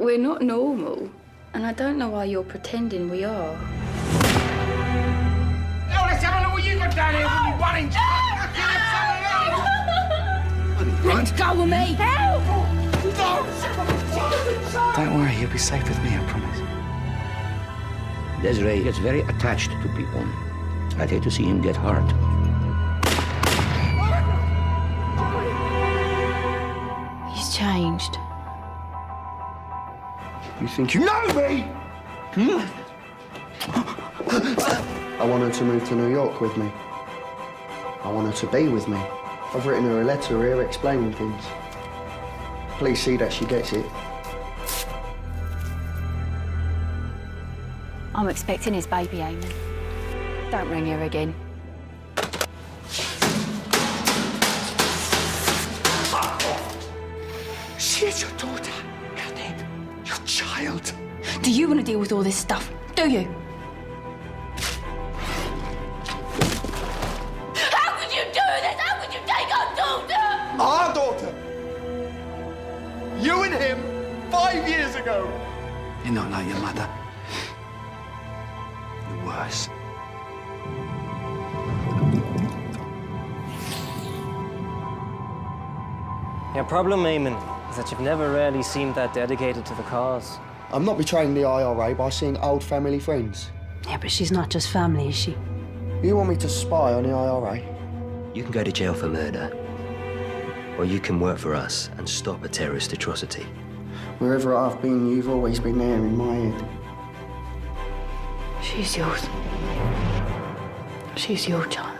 We're not normal, and I don't know why you're pretending we are. Oh, let's have a look what you got down here with me 1 inch. Let go of me! Help! Don't worry, you'll be safe with me, I promise. Desiree gets very attached to people. I'd hate to see him get hurt. He's changed. You think you know me? I want her to move to New York with me. I want her to be with me. I've written her a letter here explaining things. Please see that she gets it. I'm expecting his baby, Eamonn. Don't ring her again. She is your daughter, Cathy. Your child. Do you want to deal with all this stuff? Do you? How could you do this? How could you take our daughter? Our daughter. You and him 5 years ago. You're not like your mother. You're worse. Your problem, Eamonn, is that you've never really seemed that dedicated to the cause. I'm not betraying the IRA by seeing old family friends. Yeah, but she's not just family, is she? You want me to spy on the IRA? You can go to jail for murder, or you can work for us and stop a terrorist atrocity. Wherever I've been, you've always been there in my head. She's yours. She's your child.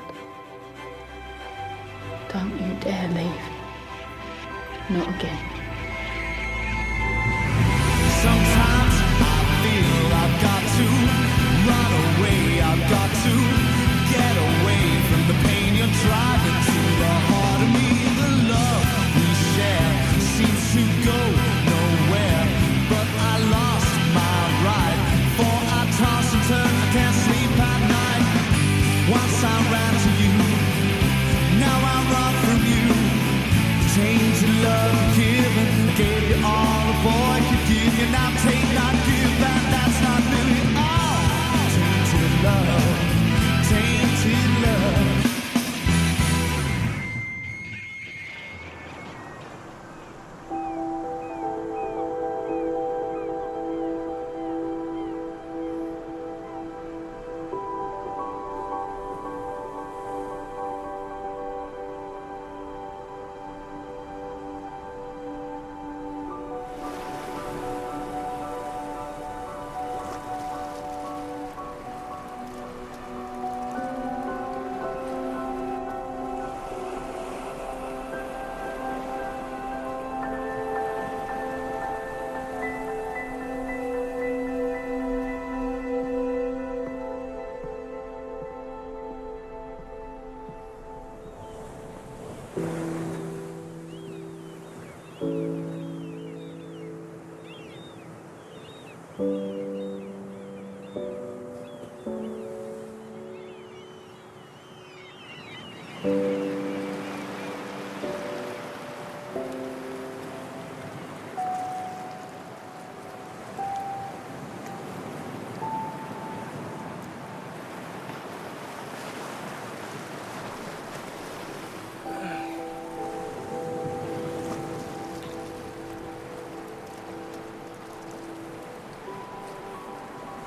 Don't you dare leave. Not again. Sometimes I feel I've got to run away. I've got to get away from the pain you're driving to the heart of me. The love we share seems to go nowhere, but I lost my ride. For I toss and turn, I can't sleep at night. Once I ran to you, now I run from you. Tainted love given, gave you all a boy could give you. Now take, not give back, that's not really all. Tainted love, tainted love.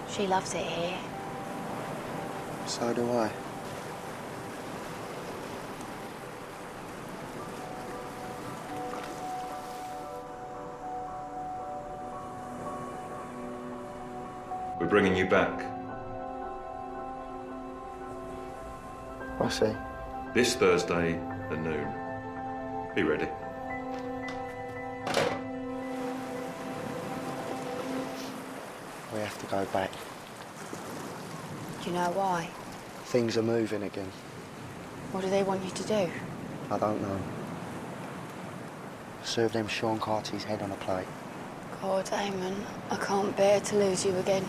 She loves it here. So do I. We're bringing you back. I see. This Thursday at noon. Be ready. We have to go back. Do you know why? Things are moving again. What do they want you to do? I don't know. Serve them Sean Carty's head on a plate. God, Eamonn, I can't bear to lose you again.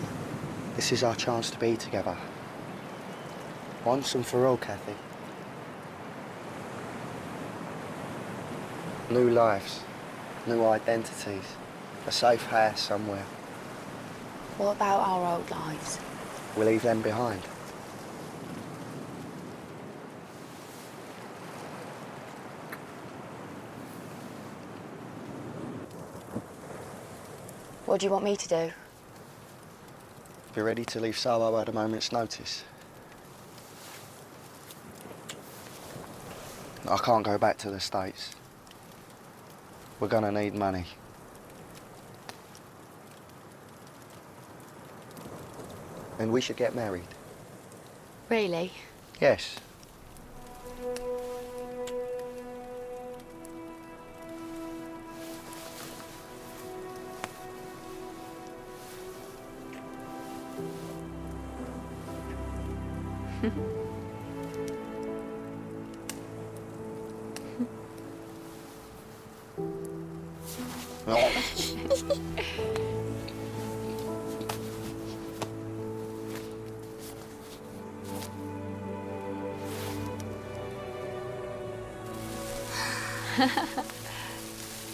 This is our chance to be together. Once and for all, Cathy. New lives, new identities. A safe house somewhere. What about our old lives? We'll leave them behind. What do you want me to do? Be ready to leave Soho at a moment's notice. I can't go back to the States. We're gonna need money. And we should get married. Really? Yes.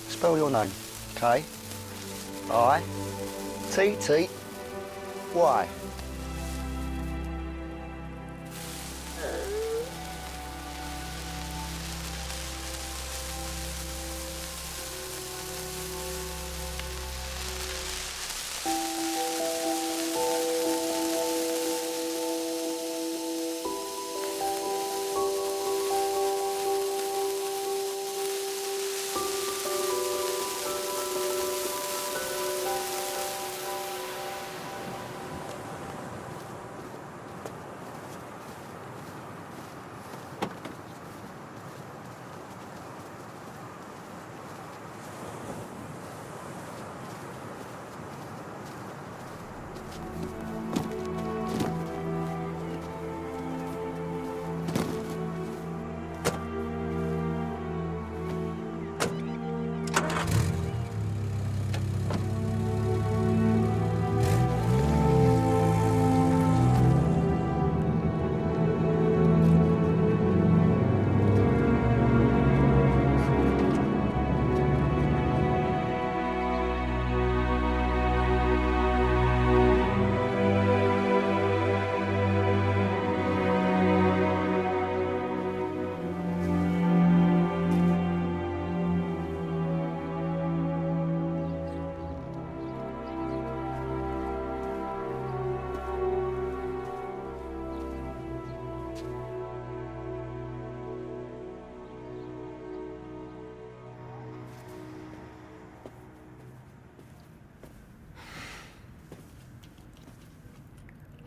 Spell your name. K-I-T-T-Y.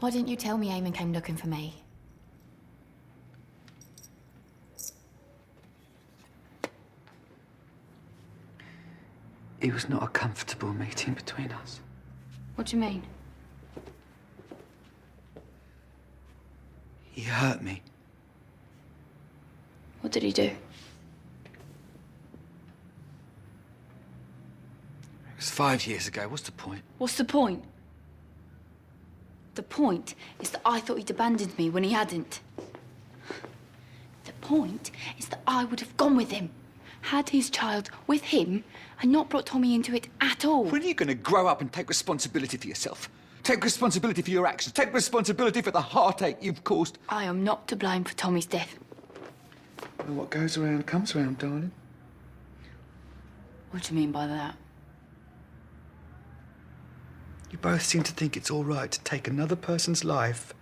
Why didn't you tell me Eamonn came looking for me? It was not a comfortable meeting between us. What do you mean? He hurt me. What did he do? It was 5 years ago. What's the point? What's the point? The point is that I thought he'd abandoned me when he hadn't. The point is that I would have gone with him, had his child with him, and not brought Tommy into it at all. When are you going to grow up and take responsibility for yourself? Take responsibility for your actions. Take responsibility for the heartache you've caused. I am not to blame for Tommy's death. Well, what goes around comes around, darling. What do you mean by that? You both seem to think it's all right to take another person's life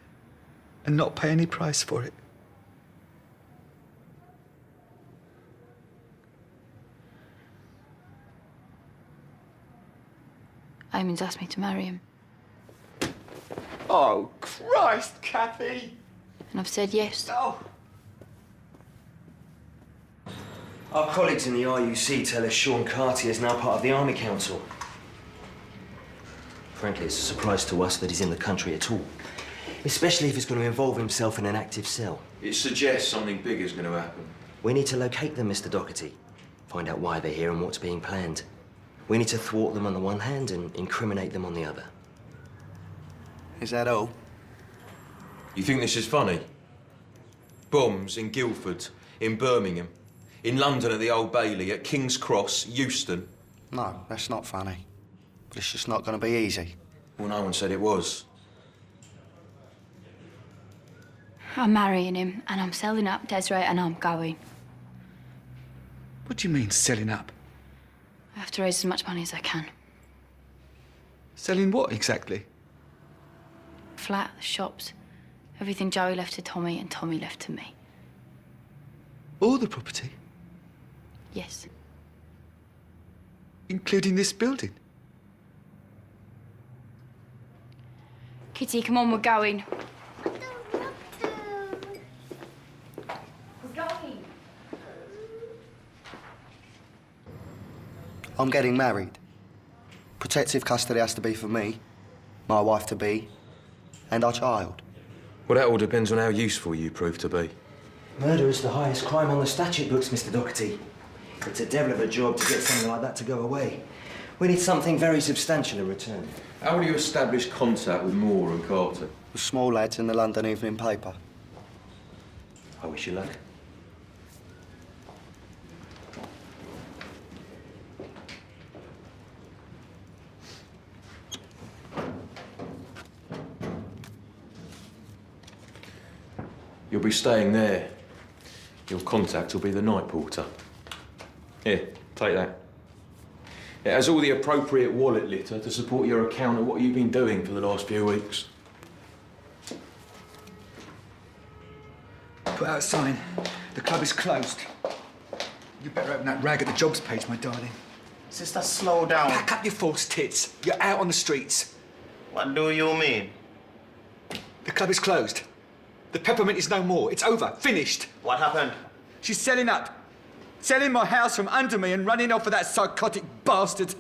and not pay any price for it. Eamonn's asked me to marry him, Oh, Christ, Cathy! and I've said yes. Oh! Our colleagues in the RUC tell us Sean Cartier is now part of the Army Council. Frankly, it's a surprise to us that he's in the country at all. Especially if he's going to involve himself in an active cell. It suggests something big is going to happen. We need to locate them, Mr. Doherty. Find out why they're here and what's being planned. We need to thwart them on the one hand and incriminate them on the other. Is that all? You think this is funny? Bombs in Guildford, in Birmingham, in London at the Old Bailey, at King's Cross, Euston. No, that's not funny. It's just not going to be easy. Well, no one said it was. I'm marrying him, and I'm selling up Desiree, and I'm going. What do you mean, selling up? I have to raise as much money as I can. Selling what exactly? Flat, the shops, everything Joey left to Tommy and Tommy left to me. All the property? Yes. Including this building? Kitty, come on, we're going. We're going. I'm getting married. Protective custody has to be for me, my wife-to-be, and our child. Well, that all depends on how useful you prove to be. Murder is the highest crime on the statute books, Mr. Doherty. It's a devil of a job to get something like that to go away. We need something very substantial in return. How will you establish contact with Moore and Carter? The small lads in the London Evening Paper. I wish you luck. You'll be staying there. Your contact will be the night porter. Here, take that. It has all the appropriate wallet litter to support your account of what you've been doing for the last few weeks. Put out a sign. The club is closed. You better open that rag at the jobs page, my darling. Sister, slow down. Pack up your false tits. You're out on the streets. What do you mean? The club is closed. The peppermint is no more. It's over. Finished. What happened? She's selling up. Selling my house from under me and running off with that psychotic bastard.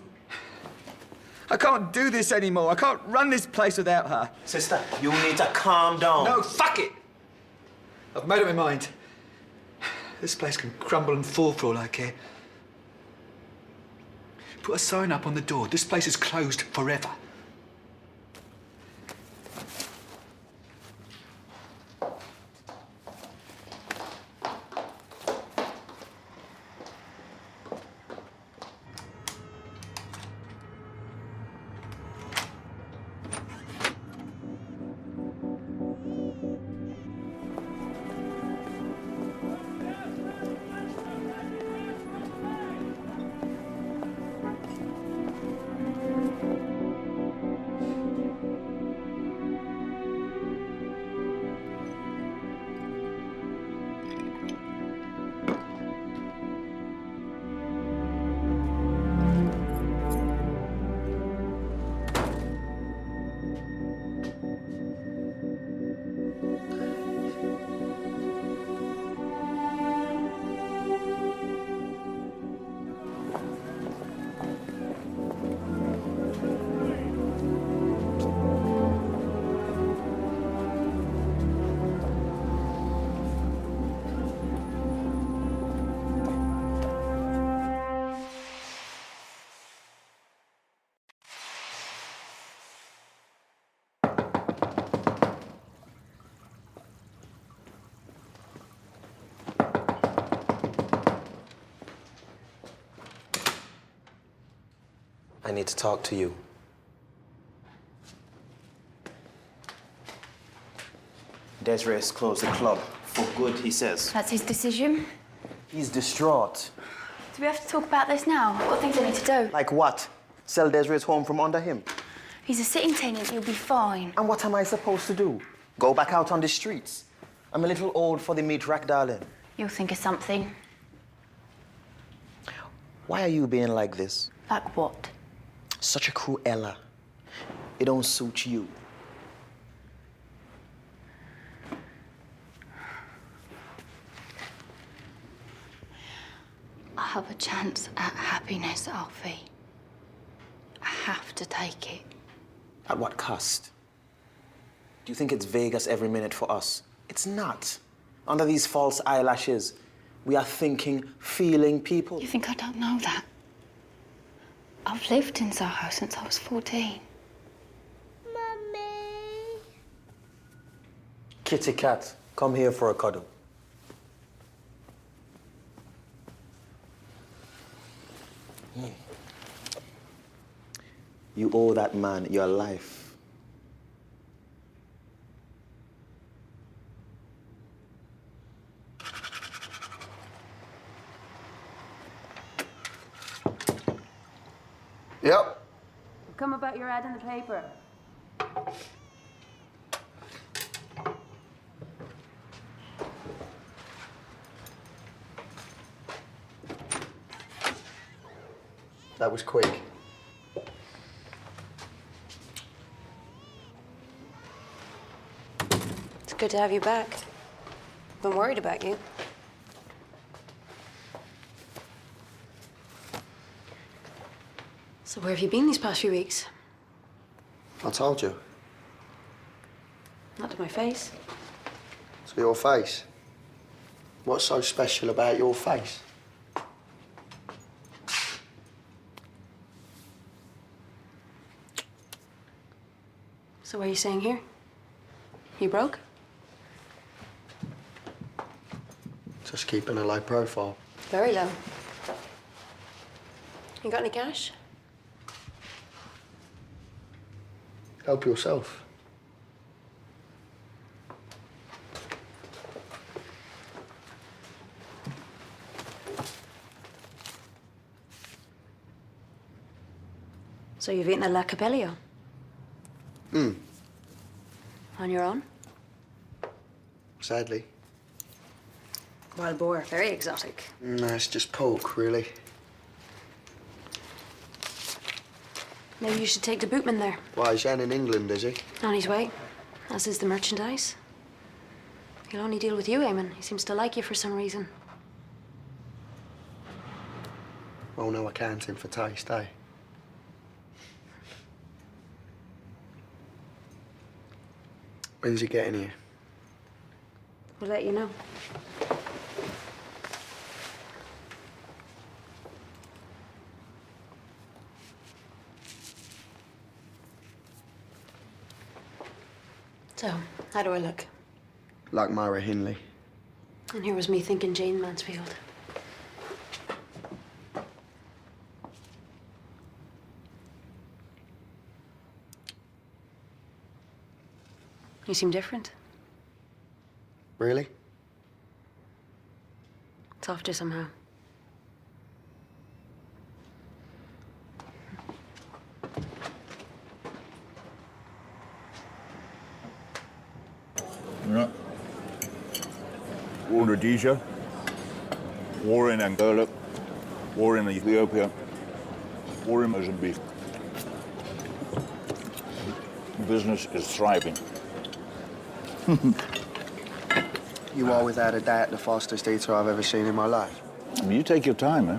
I can't do this anymore. I can't run this place without her. Sister, you need to calm down. No, fuck it! I've made up my mind. This place can crumble and fall for all I care. Put a sign up on the door. This place is closed forever. I need to talk to you. Desiree has closed the club. For good, he says. That's his decision. He's distraught. Do we have to talk about this now? I've got things I need to do. Like what? Sell Desiree's home from under him? He's a sitting tenant. He'll be fine. And what am I supposed to do? Go back out on the streets? I'm a little old for the meat rack, darling. You'll think of something. Why are you being like this? Like what? Such a Cruella. It don't suit you. I have a chance at happiness, Alfie. I have to take it. At what cost? Do you think it's Vegas every minute for us? It's not. Under these false eyelashes, we are thinking, feeling people. You think I don't know that? I've lived in Soho since I was 14. Mummy. Kitty cat, come here for a cuddle. You owe that man your life. Yep. Come about your ad in the paper. That was quick. It's good to have you back. Been worried about you. So where have you been these past few weeks? I told you. Not to my face. To your face. What's so special about your face? So what are you saying here? You broke? Just keeping a low profile. Very low. You got any cash? Help yourself. So you've eaten a La Capello? On your own? Sadly. Wild boar, very exotic. No, it's just pork, really. Maybe you should take the bootman there. Why, is Jan in England, is he? On his way, as is the merchandise. He'll only deal with you, Eamonn. He seems to like you for some reason. Well, no accounting for taste, eh? When's he getting here? We'll let you know. So, how do I look? Like Myra Hindley. And here was me thinking Jane Mansfield. You seem different. Really? Softer somehow. Yeah. War in Rhodesia, war in Angola, war in Ethiopia, war in Mozambique. Business is thriving. You are without a doubt the fastest eater I've ever seen in my life. You take your time, eh?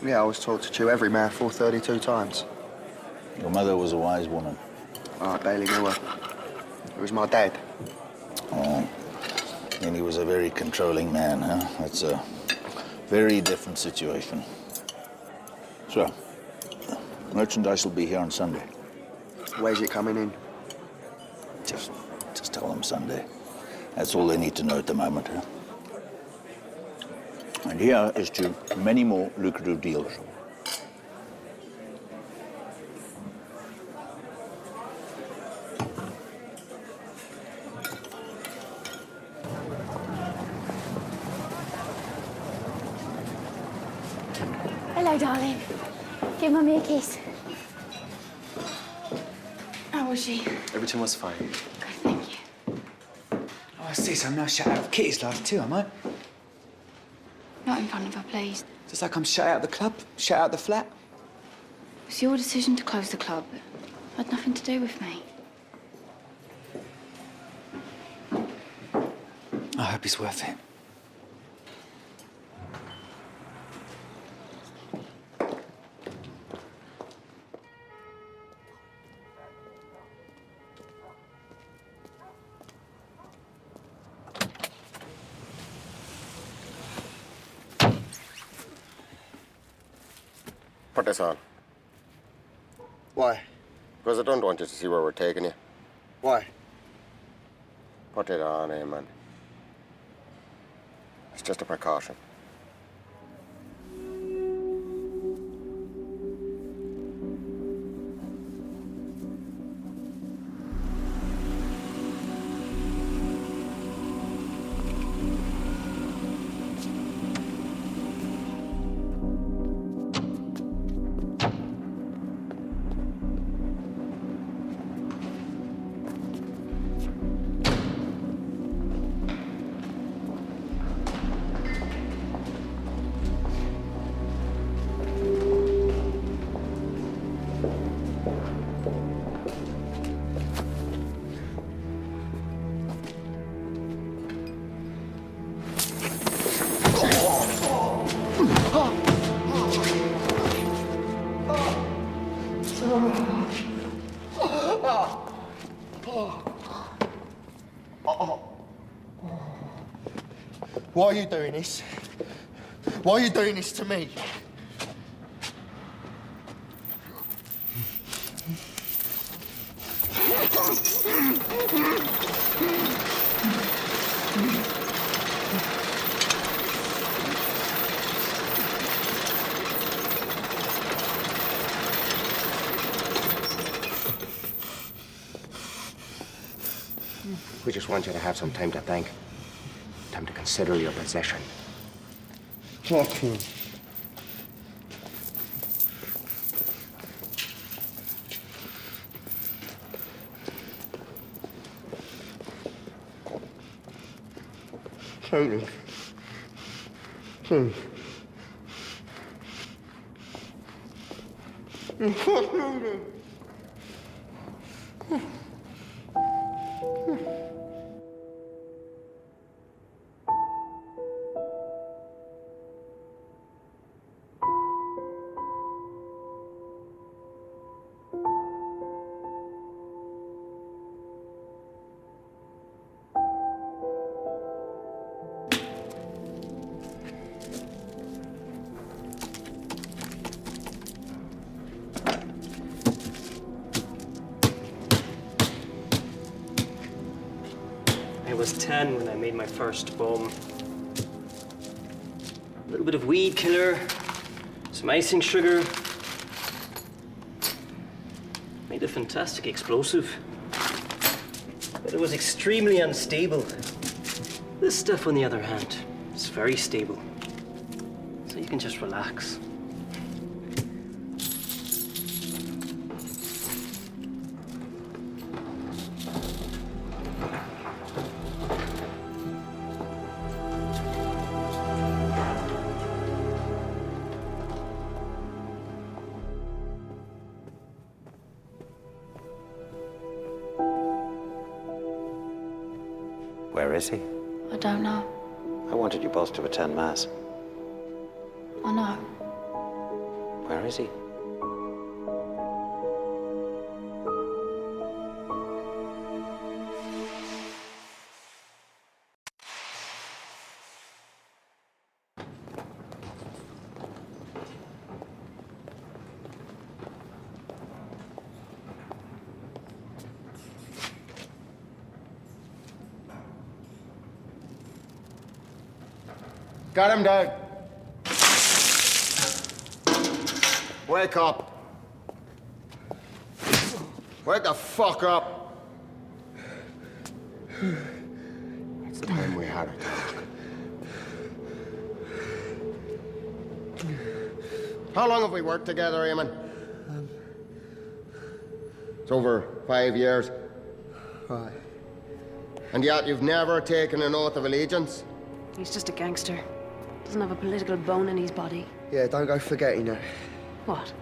Yeah, I was taught to chew every mouthful 32 times. Your mother was a wise woman. I barely knew her. It was my dad. Oh, and he was a very controlling man, huh? That's a very different situation. So, merchandise will be here on Sunday. Where's it coming in? Just tell them Sunday. That's all they need to know at the moment, huh? And here is to many more lucrative deals. Hello, darling. Give Mummy a kiss. How was she? Everything was fine. Good, thank you. Oh, sis, I'm now shut out of Kitty's life too, am I? Not in front of her, please. Just like I'm shut out of the club, shut out of the flat. It was your decision to close the club. It had nothing to do with me. I hope it's worth it. Put this on. Why? Because I don't want you to see where we're taking you. Why? Put it on, Eamonn. It's just a precaution. Why are you doing this? Why are you doing this to me? We just want you to have some time to think. Time to consider your position. Fuck you. Tony. Please. I was 10 when I made my first bomb. A little bit of weed killer, some icing sugar. Made a fantastic explosive. But it was extremely unstable. This stuff, on the other hand, is very stable. So you can just relax. Where is he? I don't know. I wanted you both to attend Mass. I know. Where is he? Got him down. Wake up. Wake the fuck up. It's time we had a talk. How long have we worked together, Eamonn? It's over 5 years. Right. And yet you've never taken an oath of allegiance? He's just a gangster. Doesn't have a political bone in his body. Yeah, don't go forgetting that. What?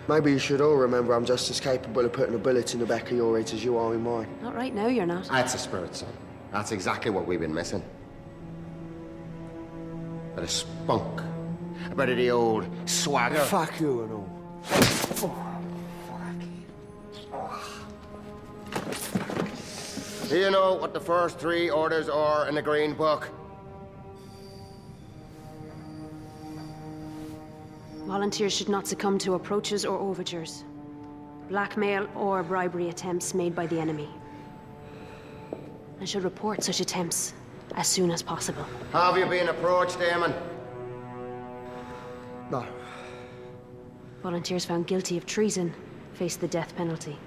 Maybe you should all remember I'm just as capable of putting a bullet in the back of your heads as you are in mine. Not right now, you're not. That's the spirit, son. That's exactly what we've been missing. A bit of spunk. A bit of the old swagger. Fuck you and all. Do you know what the first 3 orders are in the Green Book? Volunteers should not succumb to approaches or overtures, blackmail or bribery attempts made by the enemy, and should report such attempts as soon as possible. Have you been approached, Eamonn? No. Volunteers found guilty of treason face the death penalty.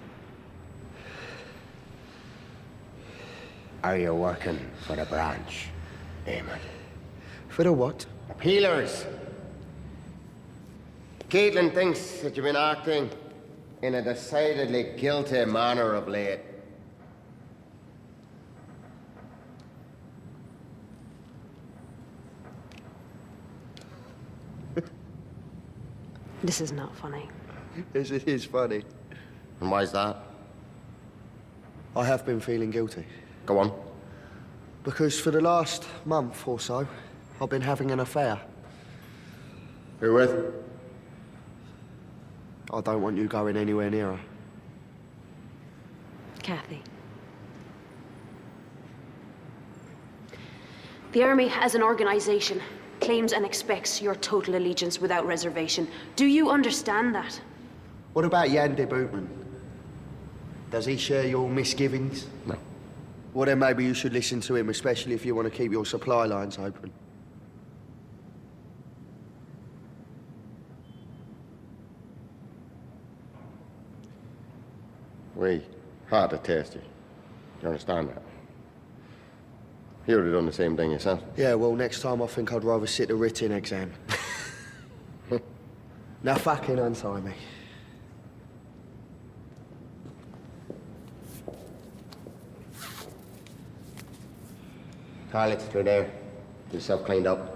Are you working for the branch, Eamonn? For the what? Peelers. Caitlin thinks that you've been acting in a decidedly guilty manner of late. This is not funny. Yes, it is funny. And why's that? I have been feeling guilty. Go on. Because for the last month or so, I've been having an affair. Who with? I don't want you going anywhere near her. Cathy. The Army, as an organisation, claims and expects your total allegiance without reservation. Do you understand that? What about Jan de Bootman? Does he share your misgivings? No. Well, then maybe you should listen to him, especially if you want to keep your supply lines open. We hard to test you. You understand that? You would have done the same thing yourself. Yeah, well, next time I think I'd rather sit the written exam. Now fucking untie me. Toilets through there. Get yourself cleaned up.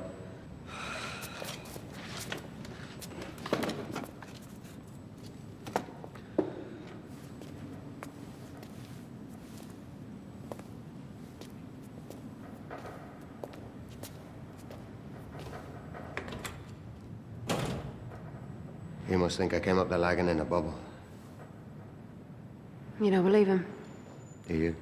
You must think I came up the lagging in a bubble. You don't believe him? Do you?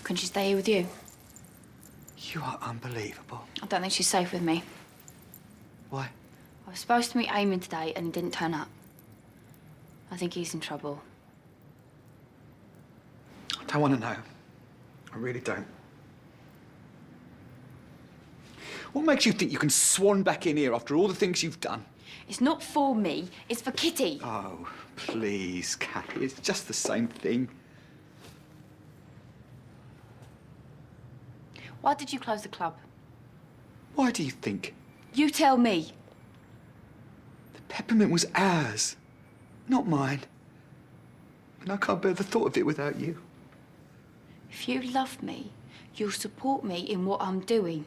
Can she stay here with you? You are unbelievable. I don't think she's safe with me. Why? I was supposed to meet Eamonn today and he didn't turn up. I think he's in trouble. I don't want to know. I really don't. What makes you think you can swan back in here after all the things you've done? It's not for me, it's for Kitty. Oh, please, Cathy, it's just the same thing. Why did you close the club? Why do you think? You tell me. The peppermint was ours, not mine. And I can't bear the thought of it without you. If you love me, you'll support me in what I'm doing.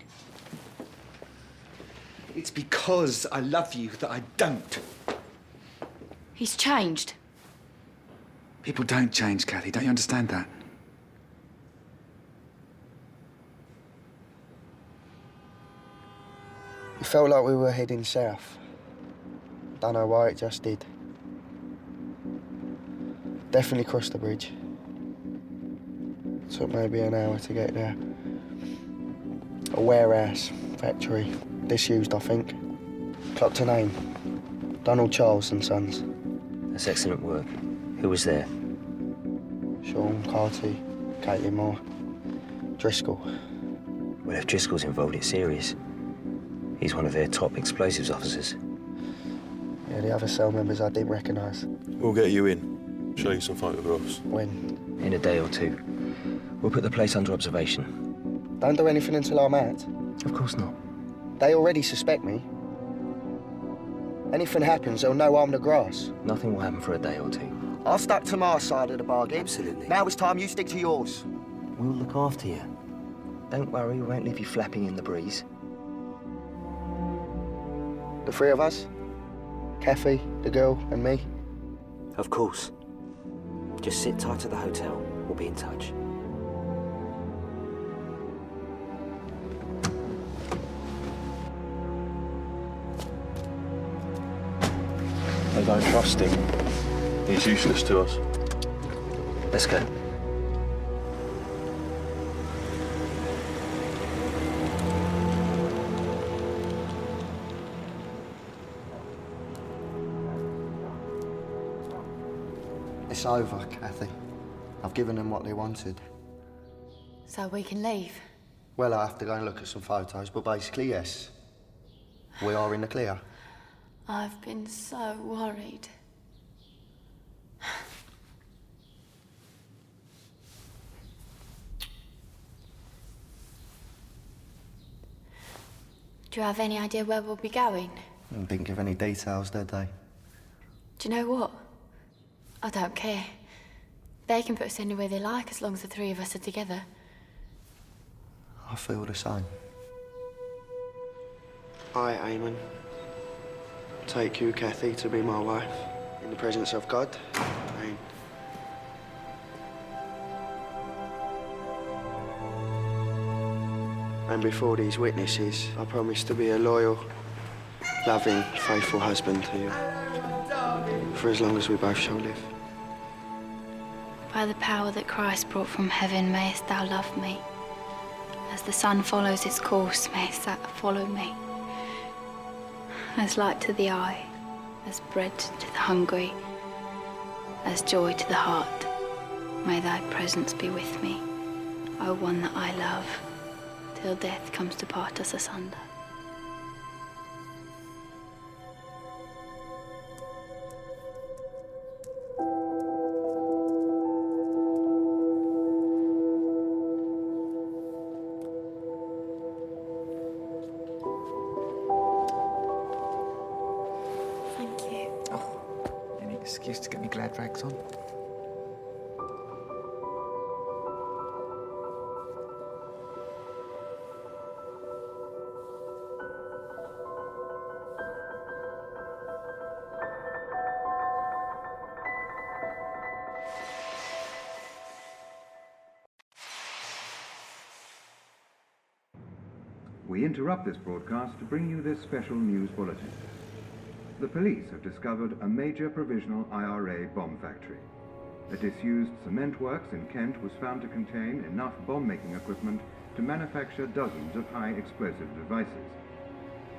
It's because I love you that I don't. He's changed. People don't change, Cathy. Don't you understand that? It felt like we were heading south. Don't know why, it just did. Definitely crossed the bridge. Took maybe an hour to get there. A warehouse, factory, disused, I think. Clocked a name. Donald Charles and Sons. That's excellent work. Who was there? Sean, Cathy, Cathy Moore, Driscoll. Well, if Driscoll's involved, it's serious. He's one of their top explosives officers. Yeah, the other cell members I didn't recognise. We'll get you in. Show you some photographs. When? In a day or two. We'll put the place under observation. Don't do anything until I'm out. Of course not. They already suspect me. Anything happens, they'll know I'm the grass. Nothing will happen for a day or two. I've stuck to my side of the bargain. Absolutely. Now it's time you stick to yours. We'll look after you. Don't worry, we won't leave you flapping in the breeze. The three of us? Cathy, the girl, and me? Of course. Just sit tight at the hotel. We'll be in touch. They don't trust him. He's useless to us. Let's go. It's over, Cathy. I've given them what they wanted. So we can leave? Well, I have to go and look at some photos, but basically, yes. We are in the clear. I've been so worried. Do you have any idea where we'll be going? Didn't give any details, did they? Do you know what? I don't care. They can put us anywhere they like as long as the three of us are together. I feel the same. I, Eamonn, take you, Cathy, to be my wife, in the presence of God and before these witnesses, I promise to be a loyal, loving, faithful husband to you, for as long as we both shall live. By the power that Christ brought from heaven, mayest thou love me. As the sun follows its course, mayest thou follow me. As light to the eye, as bread to the hungry, as joy to the heart, may thy presence be with me, O one that I love, till death comes to part us asunder. Excuse to get me glad rags on. We interrupt this broadcast to bring you this special news bulletin. The police have discovered a major provisional IRA bomb factory. A disused cement works in Kent was found to contain enough bomb-making equipment to manufacture dozens of high explosive devices.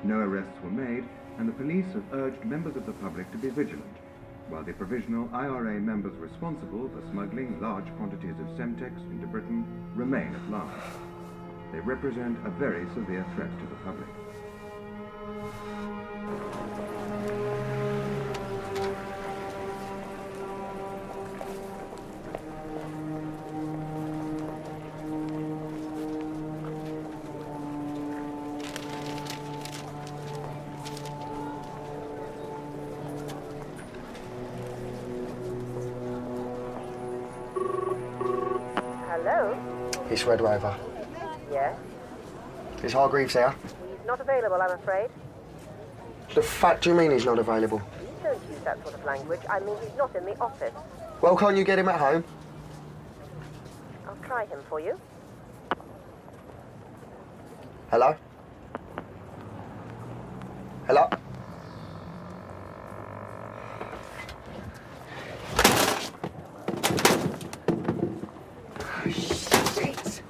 No arrests were made, and the police have urged members of the public to be vigilant, while the provisional IRA members responsible for smuggling large quantities of Semtex into Britain remain at large. They represent a very severe threat to the public. Hello? It's Red Rover. Yes? Is Hargreaves there? He's not available, I'm afraid. The fuck do you mean he's not available? Please don't use that sort of language. I mean, he's not in the office. Well, can't you get him at home? I'll try him for you. Hello? Hello? Shit!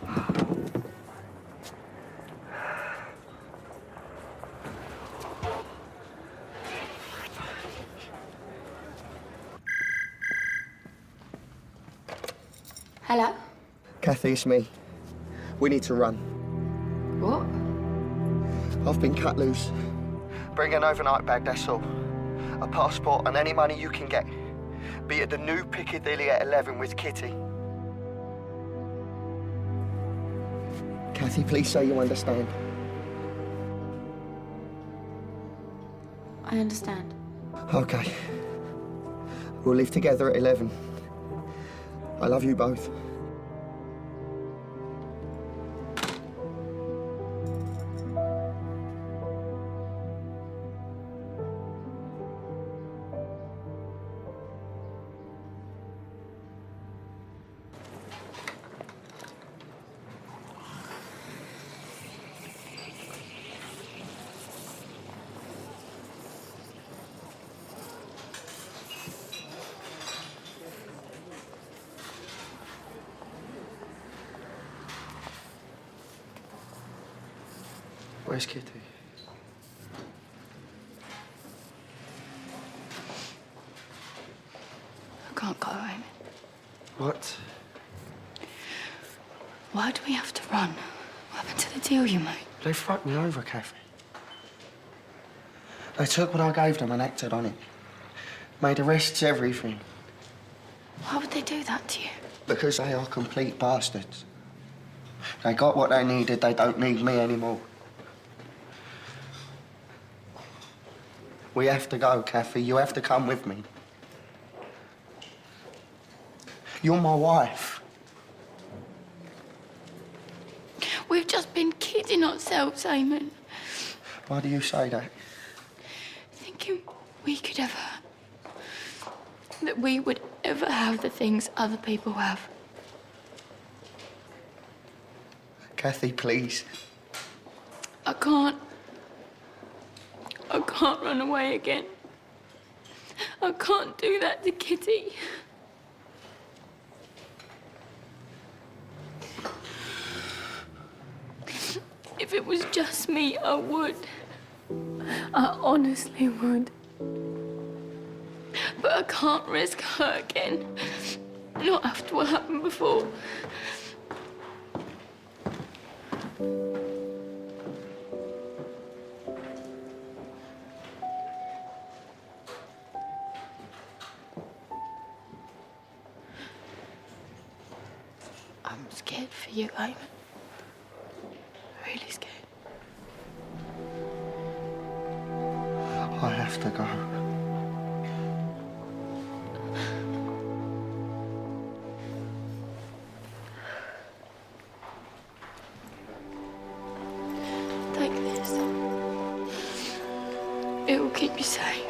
Hello? Cathy, it's me. We need to run. What? I've been cut loose. Bring an overnight bag, that's all. A passport and any money you can get. Be at the new Piccadilly at 11 with Kitty. Cathy, please say you understand. I understand. Okay. We'll leave together at 11. I love you both. Where's Kitty? I can't go home. What? Why do we have to run? What happened to the deal you made? They fucked me over, Cathy. They took what I gave them and acted on it. Made arrests, everything. Why would they do that to you? Because they are complete bastards. They got what they needed, they don't need me anymore. We have to go, Cathy. You have to come with me. You're my wife. We've just been kidding ourselves, Eamonn. Why do you say that? Thinking we could ever... that we would ever have the things other people have. Cathy, please. I can't run away again. I can't do that to Kitty. If it was just me, I would. I honestly would. But I can't risk her again. Not after what happened before. I'm scared for you, Eamonn. Really scared. I have to go. Take this. It will keep you safe.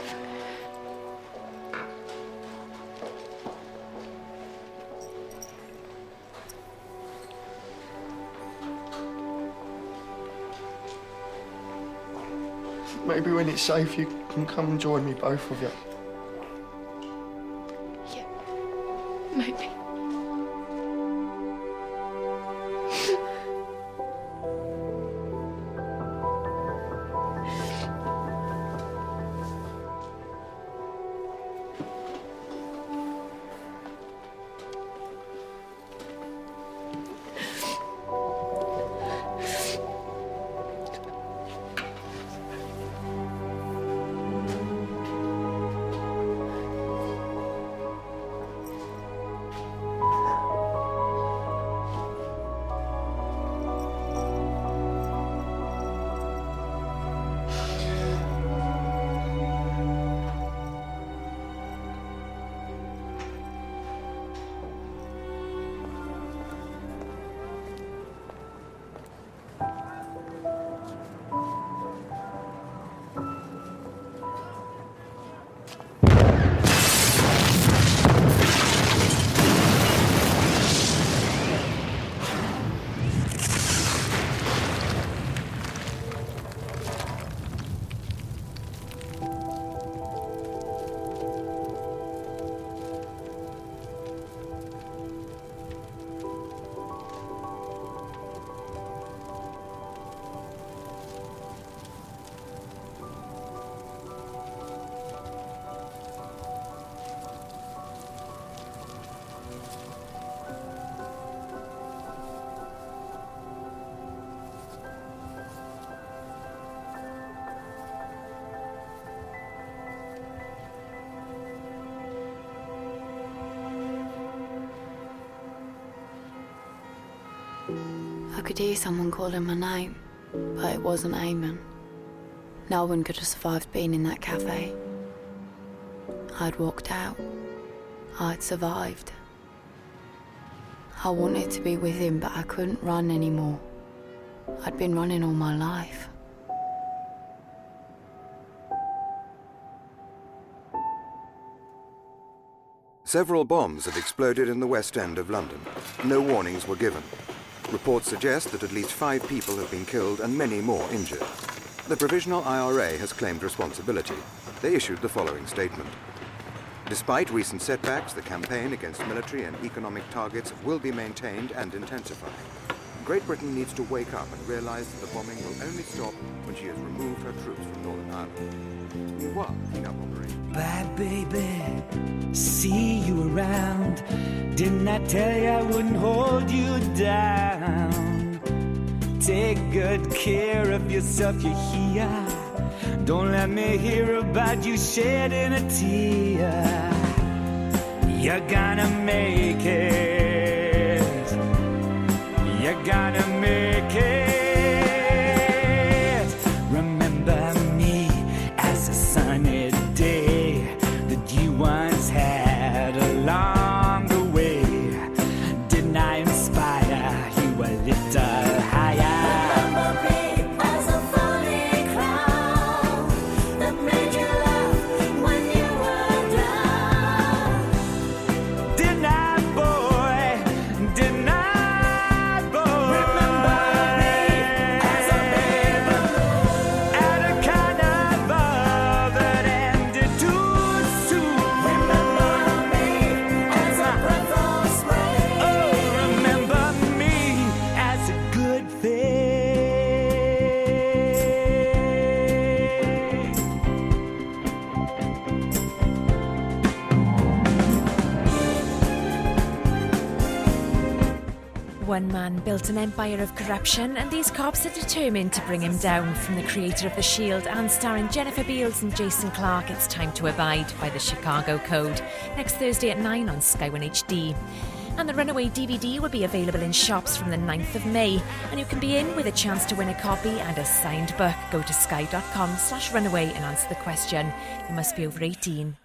Maybe when it's safe, you can come and join me, both of you. Yeah, maybe. I could hear someone calling my name, but it wasn't Eamonn. No one could have survived being in that cafe. I'd walked out. I'd survived. I wanted to be with him, but I couldn't run anymore. I'd been running all my life. Several bombs had exploded in the West End of London. No warnings were given. Reports suggest that at least 5 people have been killed and many more injured. The Provisional IRA has claimed responsibility. They issued the following statement. Despite recent setbacks, the campaign against military and economic targets will be maintained and intensified. Great Britain needs to wake up and realize that the bombing will only stop when she has removed her troops from Northern Ireland. Meanwhile, cleanup operation. Bye, baby. See you around. Didn't I tell you I wouldn't hold you down? Take good care of yourself, you hear? Don't let me hear about you shedding a tear. You're gonna make it. You're gonna make it. Remember me as a sunny day that you once had along the way. One man built an empire of corruption, and these cops are determined to bring him down. From the creator of The Shield and starring Jennifer Beals and Jason Clarke, it's time to abide by the Chicago Code. Next Thursday at 9 on Sky One HD. And the Runaway DVD will be available in shops from the 9th of May, and you can be in with a chance to win a copy and a signed book. Go to sky.com/runaway and answer the question. You must be over 18.